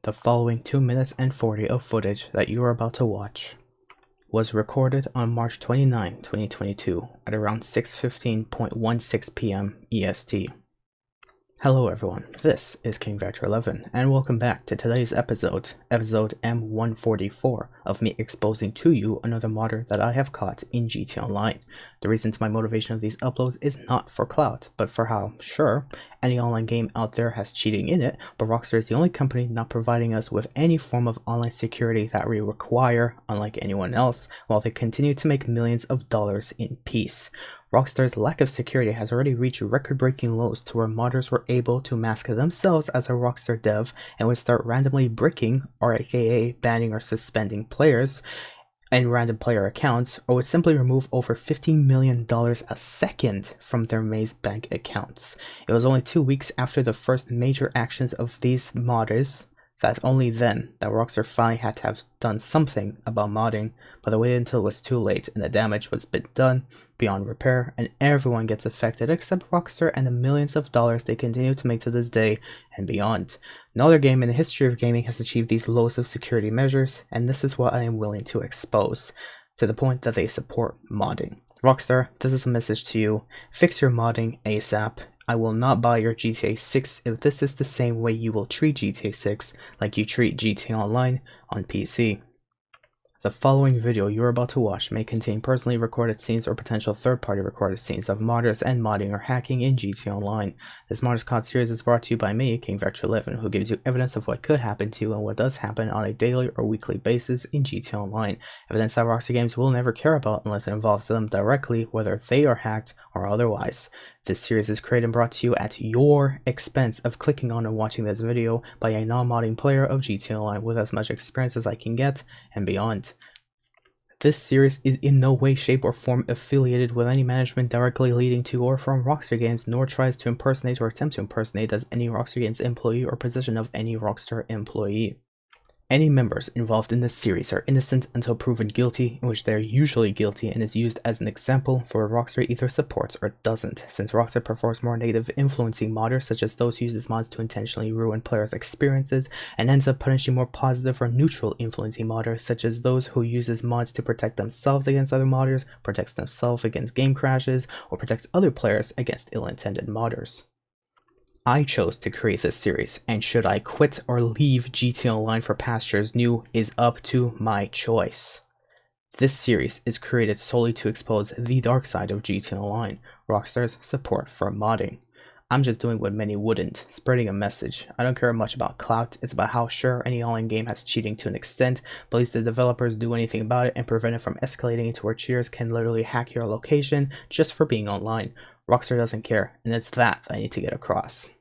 The following 2 minutes and 40 of footage that you are about to watch was recorded on March 29, 2022 at around 6:15.16 p.m. EST. Hello everyone, this is King Vector 11 and welcome back to today's episode M144 of me exposing to you another modder that I have caught in GTA Online. The reason to my motivation of these uploads is not for clout, but for how, sure, any online game out there has cheating in it, but Rockstar is the only company not providing us with any form of online security that we require, unlike anyone else, while they continue to make millions of dollars in peace. Rockstar's lack of security has already reached record-breaking lows to where modders were able to mask themselves as a Rockstar dev and would start randomly bricking, or aka banning or suspending players and random player accounts, or would simply remove over $15 million a second from their maze bank accounts. It was only 2 weeks after the first major actions of these modders that only then that Rockstar finally had to have done something about modding, but they waited until it was too late and the damage was been done beyond repair and everyone gets affected except Rockstar and the millions of dollars they continue to make to this day and beyond. No other game in the history of gaming has achieved these lowest of security measures, and this is what I am willing to expose, to the point that they support modding. Rockstar, this is a message to you: fix your modding ASAP. I will not buy your GTA 6 if this is the same way you will treat GTA 6 like you treat GTA Online on PC. The following video you're about to watch may contain personally recorded scenes or potential third-party recorded scenes of modders and modding or hacking in GTA Online. This Modders COD series is brought to you by me, King Vector 11, who gives you evidence of what could happen to you and what does happen on a daily or weekly basis in GTA Online. Evidence that Rockstar Games will never care about unless it involves them directly, whether they are hacked or otherwise. This series is created and brought to you at your expense of clicking on and watching this video by a non-modding player of GTA Online with as much experience as I can get and beyond. This series is in no way, shape, or form affiliated with any management directly leading to or from Rockstar Games, nor tries to impersonate or attempt to impersonate as any Rockstar Games employee or position of any Rockstar employee. Any members involved in this series are innocent until proven guilty, in which they are usually guilty, and is used as an example for what Rockstar either supports or doesn't, since Rockstar prefers more negative influencing modders such as those who use these mods to intentionally ruin players' experiences, and ends up punishing more positive or neutral influencing modders such as those who use these mods to protect themselves against other modders, protects themselves against game crashes, or protects other players against ill-intended modders. I chose to create this series, and should I quit or leave GTA Online for pastures new is up to my choice. This series is created solely to expose the dark side of GTA Online, Rockstar's support for modding. I'm just doing what many wouldn't, spreading a message. I don't care much about clout, it's about how sure any online game has cheating to an extent, but at least the developers do anything about it and prevent it from escalating into where cheaters can literally hack your location just for being online. Rockstar doesn't care, and it's that I need to get across.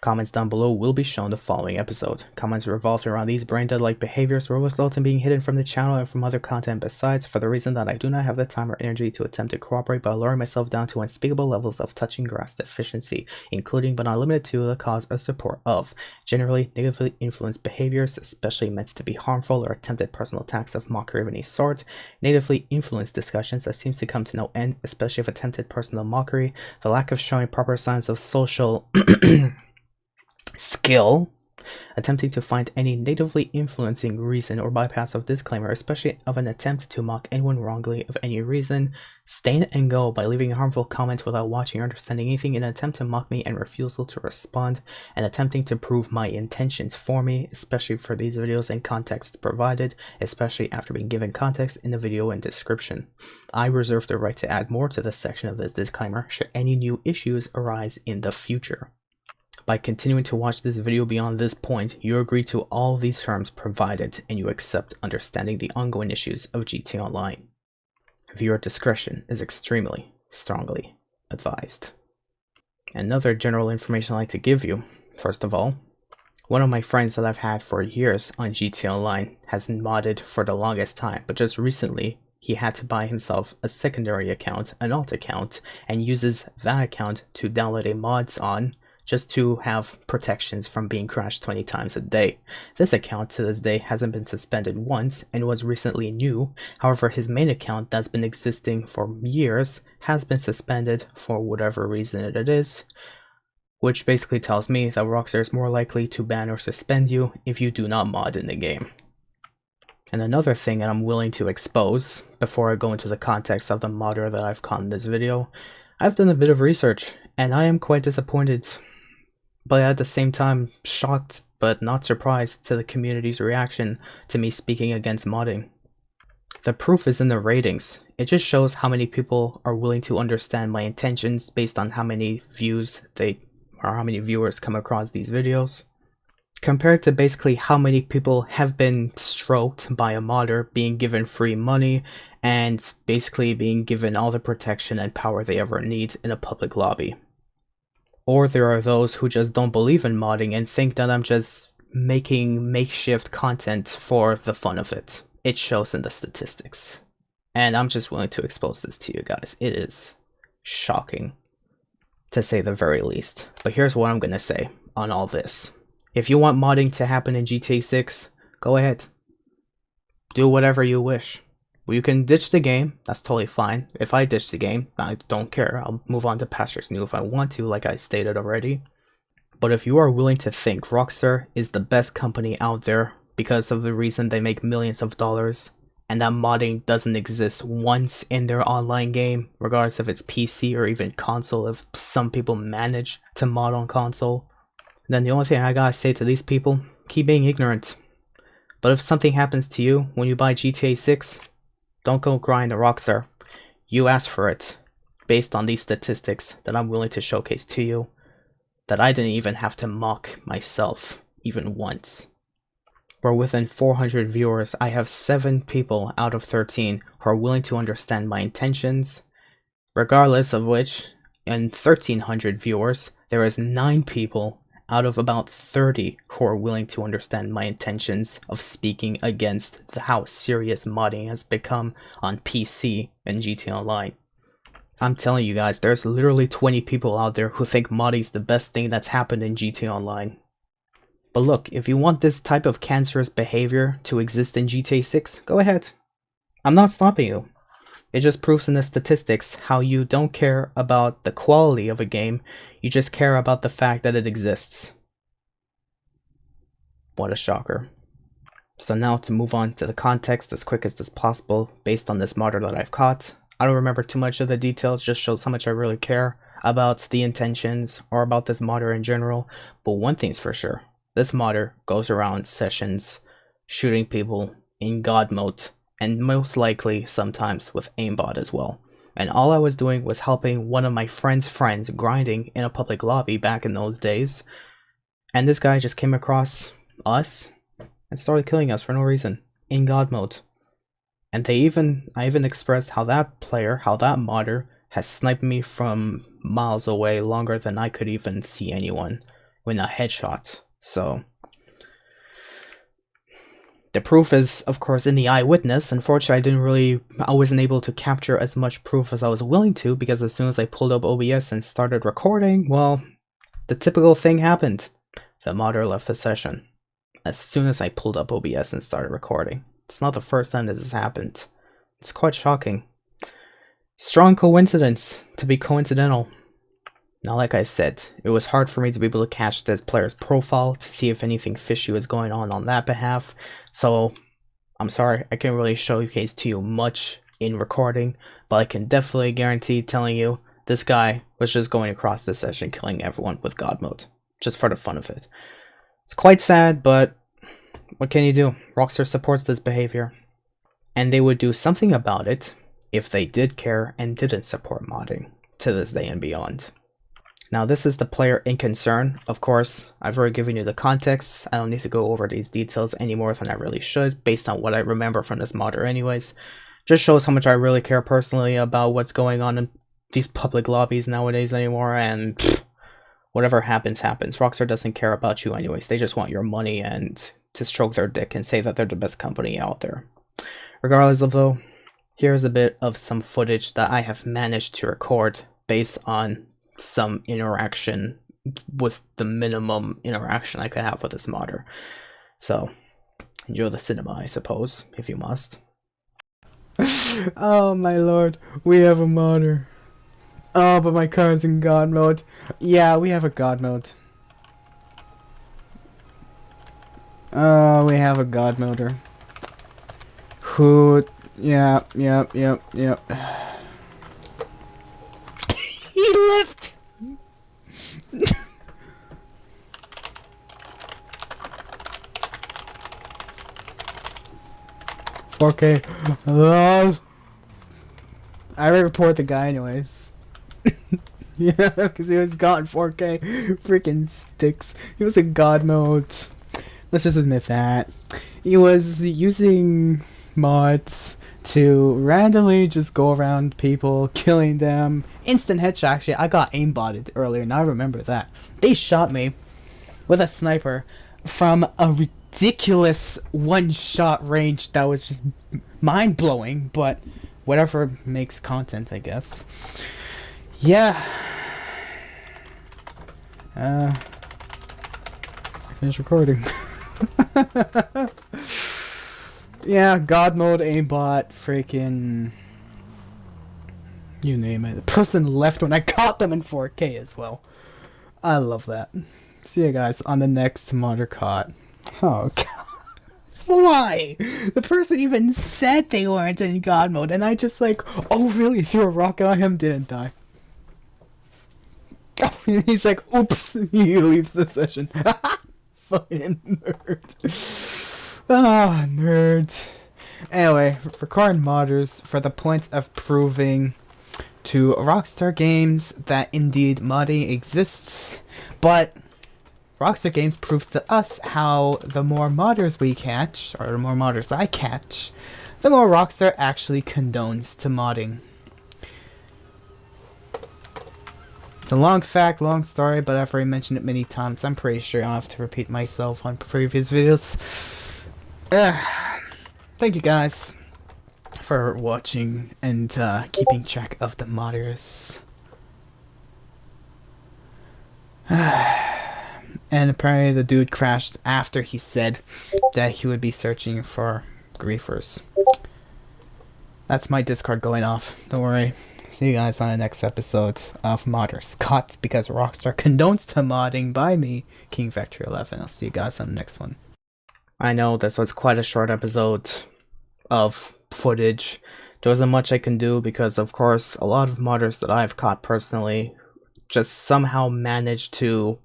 Comments down below will be shown the following episode. Comments revolved around these brain-dead-like behaviors will result in being hidden from the channel and from other content besides, for the reason that I do not have the time or energy to attempt to cooperate by lowering myself down to unspeakable levels of touching grass deficiency, including but not limited to the cause or support of generally negatively influenced behaviors, especially meant to be harmful or attempted personal attacks of mockery of any sort, negatively influenced discussions that seems to come to no end, especially if attempted personal mockery, the lack of showing proper signs of social skill, attempting to find any negatively influencing reason or bypass of disclaimer, especially of an attempt to mock anyone wrongly of any reason, stain and go by leaving a harmful comment without watching or understanding anything in an attempt to mock me and refusal to respond, and attempting to prove my intentions for me, especially for these videos and context provided, especially after being given context in the video and description. I reserve the right to add more to this section of this disclaimer should any new issues arise in the future. By continuing to watch this video beyond this point, you agree to all these terms provided and you accept understanding the ongoing issues of GTA Online. Viewer discretion is extremely, strongly advised. Another general information I'd like to give you, first of all, one of my friends that I've had for years on GTA Online has modded for the longest time, but just recently he had to buy himself a secondary account, an alt account, and uses that account to download a mods on, just to have protections from being crashed 20 times a day. This account to this day hasn't been suspended once and was recently new. However, his main account that's been existing for years has been suspended for whatever reason it is. which basically tells me that Rockstar is more likely to ban or suspend you if you do not mod in the game. And another thing that I'm willing to expose, before I go into the context of the modder that I've caught in this video, I've done a bit of research, and I am quite disappointed, but at the same time shocked but not surprised to the community's reaction to me speaking against modding. The proof is in the ratings. It just shows how many people are willing to understand my intentions based on how many views how many viewers come across these videos, compared to basically how many people have been stroked by a modder being given free money and basically being given all the protection and power they ever need in a public lobby. Or there are those who just don't believe in modding and think that I'm just making makeshift content for the fun of it. It shows in the statistics. And I'm just willing to expose this to you guys. It is shocking, to say the very least. But here's what I'm gonna say on all this. If you want modding to happen in GTA 6, go ahead. Do whatever you wish. You can ditch the game, that's totally fine. If I ditch the game, I don't care. I'll move on to pastures new if I want to, like I stated already. But if you are willing to think Rockstar is the best company out there because of the reason they make millions of dollars, and that modding doesn't exist once in their online game, regardless if it's PC or even console, if some people manage to mod on console, then the only thing I gotta say to these people, keep being ignorant. But if something happens to you when you buy GTA 6, don't go grind a Rockstar. You asked for it, based on these statistics that I'm willing to showcase to you, that I didn't even have to mock myself, even once. Where within 400 viewers, I have 7 people out of 13 who are willing to understand my intentions, regardless of which, in 1300 viewers, there is 9 people out of about 30 who are willing to understand my intentions of speaking against how serious modding has become on PC and GTA Online. I'm telling you guys, there's literally 20 people out there who think modding is the best thing that's happened in GTA Online. But look, if you want this type of cancerous behavior to exist in GTA 6, go ahead. I'm not stopping you. It just proves in the statistics how you don't care about the quality of a game, you just care about the fact that it exists. What a shocker. So now to move on to the context as quick as this possible, based on this modder that I've caught. I don't remember too much of the details, just shows how much I really care about the intentions or about this modder in general. But one thing's for sure, this modder goes around sessions shooting people in Godmode, and most likely sometimes with Aimbot as well. And all I was doing was helping one of my friend's friends grinding in a public lobby back in those days. And this guy just came across us and started killing us for no reason in Godmode. And I even expressed how that modder has sniped me from miles away, longer than I could even see anyone with a headshot. So the proof is, of course, in the eyewitness. Unfortunately, I wasn't able to capture as much proof as I was willing to, because as soon as I pulled up OBS and started recording, well, the typical thing happened. The modder left the session as soon as I pulled up OBS and started recording. It's not the first time this has happened. It's quite shocking. Strong coincidence to be coincidental. Now, like I said, it was hard for me to be able to catch this player's profile to see if anything fishy was going on that behalf. So, I'm sorry, I can't really showcase to you much in recording, but I can definitely guarantee telling you this guy was just going across this session killing everyone with Godmode, just for the fun of it. It's quite sad, but what can you do? Rockstar supports this behavior, and they would do something about it if they did care and didn't support modding to this day and beyond. Now, this is the player in concern. Of course, I've already given you the context. I don't need to go over these details any more than I really should, based on what I remember from this modder anyways. Just shows how much I really care personally about what's going on in these public lobbies nowadays anymore, and pfft, whatever happens, happens. Rockstar doesn't care about you anyways. They just want your money and to stroke their dick and say that they're the best company out there. Regardless of though, here's a bit of some footage that I have managed to record based on some interaction with the minimum interaction I could have with this modder. So enjoy the cinema, I suppose, if you must. Oh my lord, we have a modder. Oh, but my car's in God mode. Yeah, we have a God mode. Oh, we have a God moder. Who? Yeah. He left. 4K. I report the guy anyways. Yeah, because he was got in 4K. Freaking sticks. He was in God mode. Let's just admit that. He was using mods to randomly just go around people, killing them. Instant headshot, actually. I got aimbotted earlier, and I remember that. They shot me with a sniper from a ridiculous one-shot range that was just mind-blowing, but whatever makes content, I guess. Yeah. Finish recording. Yeah, God mode, aimbot, freaking... you name it. The person left when I caught them in 4K as well. I love that. See you guys on the next Modder Caught. Oh, God. Why? The person even said they weren't in God mode, and I just like, oh really, threw a rock at him, didn't die. He's like, oops, he leaves the session. Fucking nerd. Ah, nerd. Anyway, recording modders for the point of proving to Rockstar Games that indeed modding exists, but Rockstar Games proves to us how the more modders we catch, or the more modders I catch, the more Rockstar actually condones to modding. It's a long fact, long story, but I've already mentioned it many times. I'm pretty sure I'll have to repeat myself on previous videos. Thank you guys for watching and keeping track of the modders. And apparently the dude crashed after he said that he would be searching for griefers. That's my Discord going off. Don't worry. See you guys on the next episode of Modders Caught, because Rockstar condones to modding by me, King Factory 11. I'll see you guys on the next one. I know this was quite a short episode of footage. There wasn't much I can do because, of course, a lot of modders that I've caught personally just somehow managed to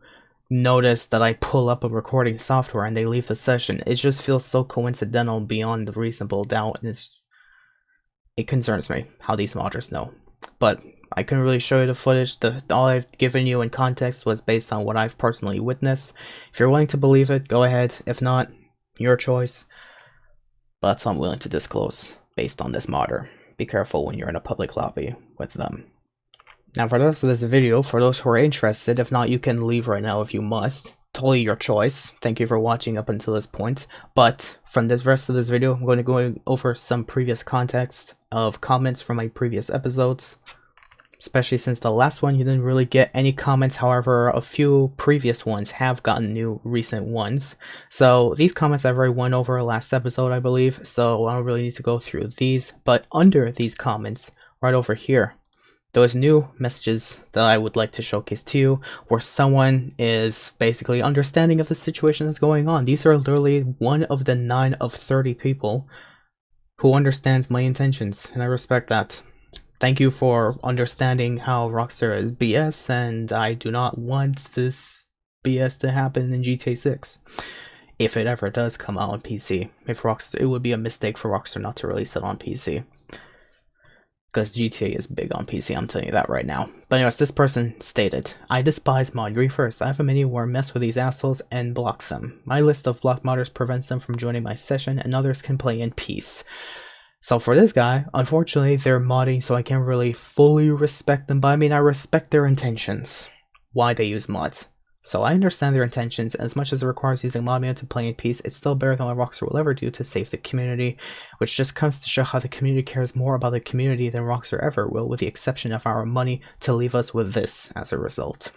notice that I pull up a recording software and they leave the session. It just feels so coincidental beyond the reasonable doubt, and it concerns me how these modders know. But I couldn't really show you the footage. All I've given you in context was based on what I've personally witnessed. If you're willing to believe it, go ahead. If not, your choice. But that's what I'm willing to disclose based on this modder. Be careful when you're in a public lobby with them. Now for the rest of this video, for those who are interested, if not, you can leave right now if you must. Totally your choice. Thank you for watching up until this point. But from this rest of this video, I'm going to go over some previous context of comments from my previous episodes. Especially since the last one you didn't really get any comments, however a few previous ones have gotten new recent ones. So these comments I've already went over last episode, I believe, so I don't really need to go through these. But under these comments, right over here, those new messages that I would like to showcase to you, where someone is basically understanding of the situation that's going on. These are literally one of the 9 of 30 people who understands my intentions, and I respect that. Thank you for understanding how Rockstar is BS, and I do not want this BS to happen in GTA 6. If it ever does come out on PC. If Rockstar, it would be a mistake for Rockstar not to release it on PC. Because GTA is big on PC, I'm telling you that right now. But anyways, this person stated, I despise mod griefers. I have a mini war, mess with these assholes, and block them. My list of blocked modders prevents them from joining my session, and others can play in peace. So for this guy, unfortunately, they're modding, so I can't really fully respect them. But I mean, I respect their intentions. Why they use mods. So I understand their intentions. As much as it requires using mod mode to play in peace, it's still better than what Rockstar will ever do to save the community, which just comes to show how the community cares more about the community than Rockstar ever will, with the exception of our money to leave us with this as a result.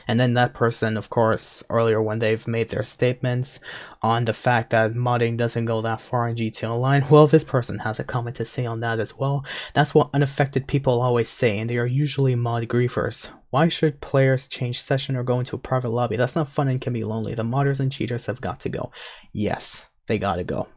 And then that person, of course, earlier when they've made their statements on the fact that modding doesn't go that far in GTA Online, well, this person has a comment to say on that as well. That's what unaffected people always say, and they are usually mod griefers. Why should players change session or go into a private lobby? That's not fun and can be lonely. The modders and cheaters have got to go. Yes, they gotta go.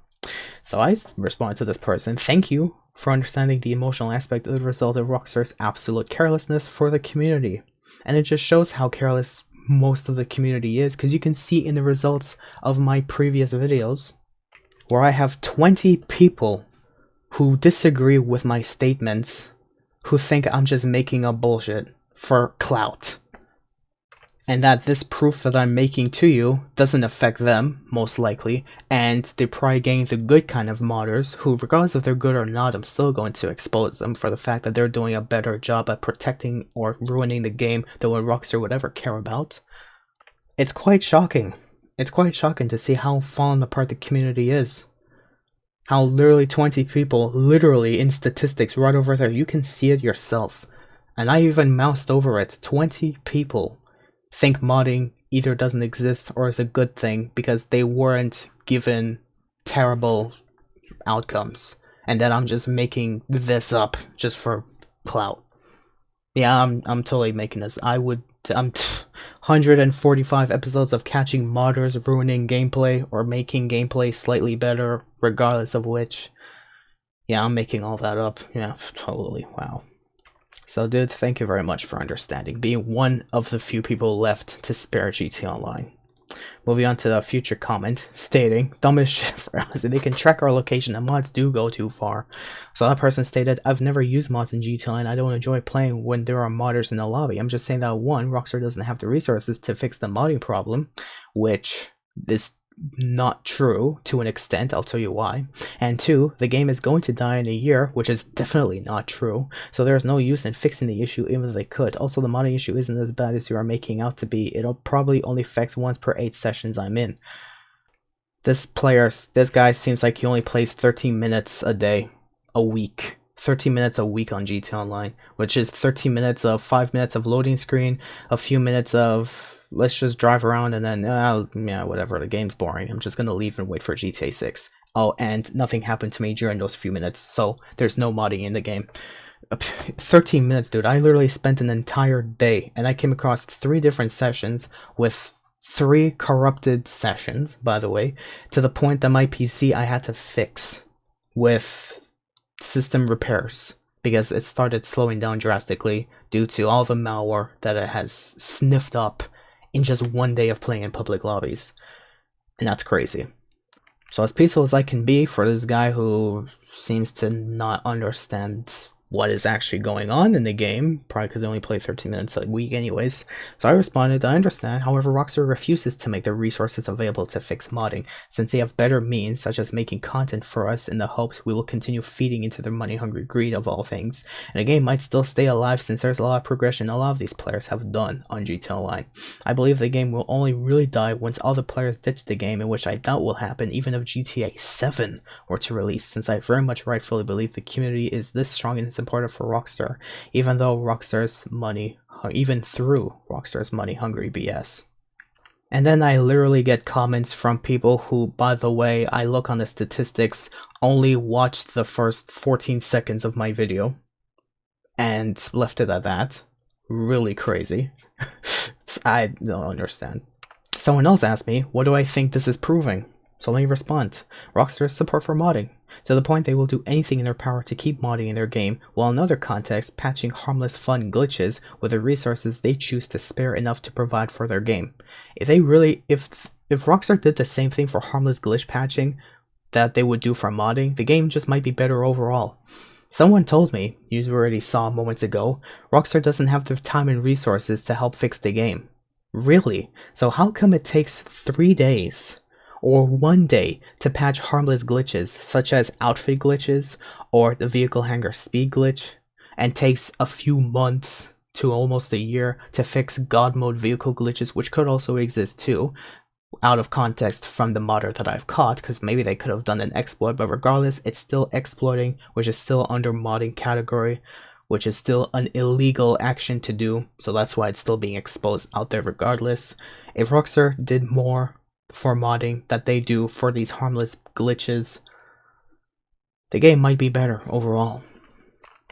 So I responded to this person, thank you for understanding the emotional aspect of the result of Rockstar's absolute carelessness for the community. And it just shows how careless most of the community is, because you can see in the results of my previous videos where I have 20 people who disagree with my statements, who think I'm just making up bullshit for clout. And that this proof that I'm making to you doesn't affect them, most likely, and they probably gain the good kind of modders, who, regardless if they're good or not, I'm still going to expose them for the fact that they're doing a better job at protecting or ruining the game than what Rockstar would ever care about. It's quite shocking. It's quite shocking to see how fallen apart the community is. How literally 20 people, literally in statistics right over there, you can see it yourself. And I even moused over it, 20 people think modding either doesn't exist or is a good thing because they weren't given terrible outcomes, and that I'm just making this up just for clout. Yeah, I'm totally making this. I'm 145 episodes of catching modders ruining gameplay or making gameplay slightly better, regardless of which. Yeah, I'm making all that up. Yeah, totally. Wow. So dude, thank you very much for understanding, being one of the few people left to spare GTA Online. Moving on to the future comment, stating, dumbest shit for us, they can track our location and mods do go too far. So that person stated, I've never used mods in GTA Online, I don't enjoy playing when there are modders in the lobby. I'm just saying that one, Rockstar doesn't have the resources to fix the modding problem, which is not true to an extent, I'll tell you why. And two, the game is going to die in a year, which is definitely not true, so there's no use in fixing the issue even if they could. Also, the modding issue isn't as bad as you are making out to be. It'll probably only fix once per 8 sessions I'm in. This guy seems like he only plays 13 minutes a day, a week. 13 minutes a week on GTA Online, which is 13 minutes of 5 minutes of loading screen, a few minutes of let's just drive around, and then yeah, whatever, the game's boring, I'm just gonna leave and wait for GTA 6. Oh, and nothing happened to me during those few minutes, so there's no modding in the game. 13 minutes, dude. I literally spent an entire day, and I came across 3 different sessions with 3 corrupted sessions, by the way, to the point that my PC I had to fix with system repairs because it started slowing down drastically due to all the malware that it has sniffed up in just one day of playing in public lobbies. And that's crazy. So as peaceful as I can be for this guy who seems to not understand what is actually going on in the game, probably because they only play 13 minutes a week anyways. So I responded, I understand, however Rockstar refuses to make the resources available to fix modding, since they have better means, such as making content for us in the hopes we will continue feeding into their money-hungry greed of all things. And the game might still stay alive since there's a lot of progression a lot of these players have done on GTA Online. I believe the game will only really die once all the players ditch the game, in which I doubt will happen even if GTA 7 were to release, since I very much rightfully believe the community is this strong and supportive for Rockstar, even through Rockstar's money hungry BS. And then I literally get comments from people who, by the way, I look on the statistics, only watched the first 14 seconds of my video and left it at that. Really crazy. I don't understand. Someone else asked me, what do I think this is proving? So let me respond. Rockstar's support for modding, to the point they will do anything in their power to keep modding in their game, while in other contexts patching harmless fun glitches with the resources they choose to spare enough to provide for their game. If Rockstar did the same thing for harmless glitch patching that they would do for modding, the game just might be better overall. Someone told me, you already saw moments ago, Rockstar doesn't have the time and resources to help fix the game. Really? So how come it takes 3 days or 1 day to patch harmless glitches such as outfit glitches or the vehicle hanger speed glitch, and takes a few months to almost a year to fix Godmode vehicle glitches, which could also exist too, out of context from the modder that I've caught, because maybe they could have done an exploit, but regardless, it's still exploiting, which is still under modding category, which is still an illegal action to do, so that's why it's still being exposed out there regardless. If Rockstar did more for modding that they do for these harmless glitches, the game might be better overall.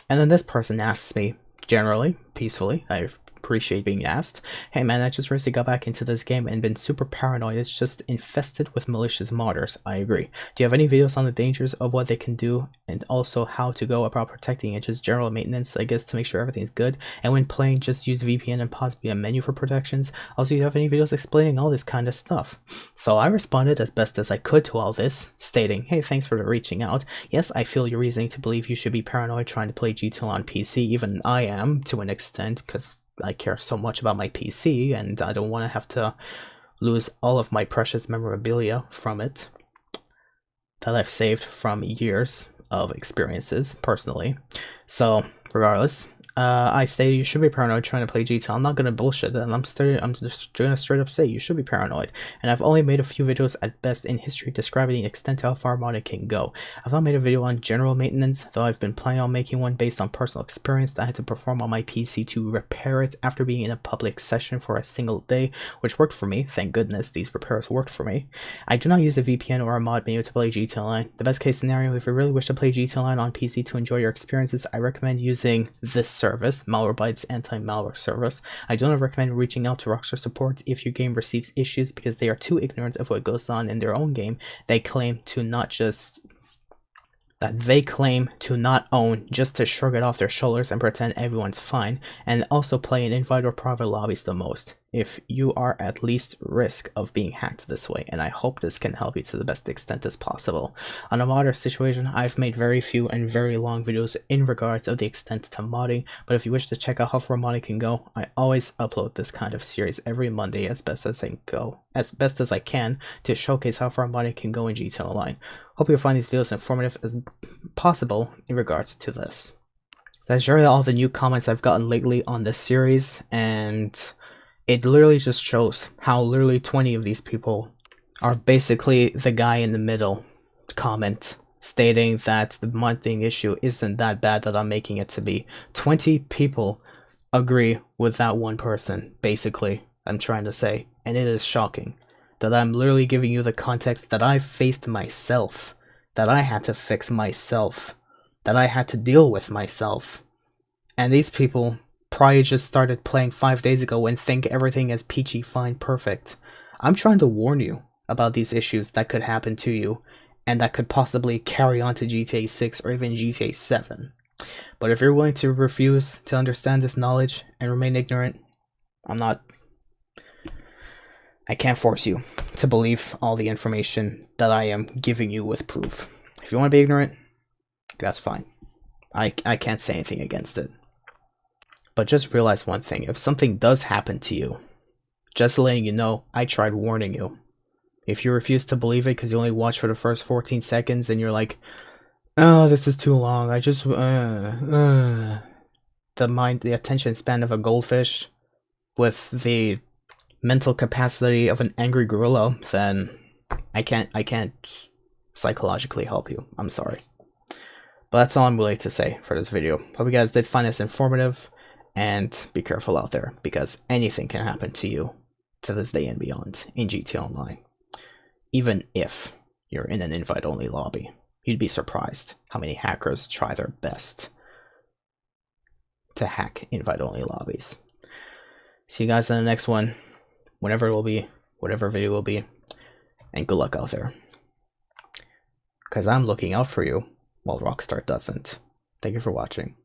And then this person asks me, generally, peacefully, I appreciate being asked, hey man, I just recently got back into this game and been super paranoid. It's just infested with malicious modders. I agree. Do you have any videos on the dangers of what they can do and also how to go about protecting it? Just general maintenance, I guess, to make sure everything's good. And when playing, just use VPN and possibly a menu for protections. Also, do you have any videos explaining all this kind of stuff? So I responded as best as I could to all this, stating, hey, thanks for reaching out. Yes, I feel your reasoning to believe you should be paranoid trying to play GTA on PC. Even I am, to an extent, because I care so much about my PC and I don't want to have to lose all of my precious memorabilia from it that I've saved from years of experiences personally. So regardless, I say you should be paranoid trying to play GTA. I'm not gonna bullshit that. I'm just gonna straight up say you should be paranoid. And I've only made a few videos at best in history describing the extent to how far modding can go. I've not made a video on general maintenance, though I've been planning on making one based on personal experience that I had to perform on my PC to repair it after being in a public session for a single day, which worked for me. Thank goodness these repairs worked for me. I do not use a VPN or a mod menu to play GTA Online. The best case scenario, if you really wish to play GTA Online on PC to enjoy your experiences, I recommend using this service, Malwarebytes anti-malware service. I do not recommend reaching out to Rockstar support if your game receives issues because they are too ignorant of what goes on in their own game. They claim to not own just to shrug it off their shoulders and pretend everyone's fine, and also play in invite or private lobbies the most, if you are at least risk of being hacked this way, and I hope this can help you to the best extent as possible. On a modder situation, I've made very few and very long videos in regards of the extent to modding, but if you wish to check out how far modding can go, I always upload this kind of series every Monday as best as I can to showcase how far modding can go in GTA Online. Hope you'll find these videos informative as possible in regards to this. That's generally all the new comments I've gotten lately on this series, and it literally just shows how literally 20 of these people are basically the guy in the middle comment stating that the modding issue isn't that bad that I'm making it to be. 20 people agree with that one person, basically, I'm trying to say, and it is shocking that I'm literally giving you the context that I faced myself, that I had to fix myself, that I had to deal with myself, and these people probably just started playing 5 days ago and think everything is peachy fine perfect. I'm trying to warn you about these issues that could happen to you and that could possibly carry on to GTA 6 or even GTA 7. But if you're willing to refuse to understand this knowledge and remain ignorant, I can't force you to believe all the information that I am giving you with proof. If you want to be ignorant, that's fine. I can't say anything against it. But just realize one thing, if something does happen to you, just letting you know, I tried warning you. If you refuse to believe it because you only watch for the first 14 seconds and you're like, oh, this is too long, I just, the attention span of a goldfish with the mental capacity of an angry gorilla, then I can't psychologically help you. I'm sorry. But that's all I'm willing to say for this video. Hope you guys did find this informative. And be careful out there, because anything can happen to you to this day and beyond in GTA Online. Even if you're in an invite-only lobby, you'd be surprised how many hackers try their best to hack invite-only lobbies. See you guys in the next one, whenever it will be, whatever video it will be, and good luck out there. Because I'm looking out for you, while Rockstar doesn't. Thank you for watching.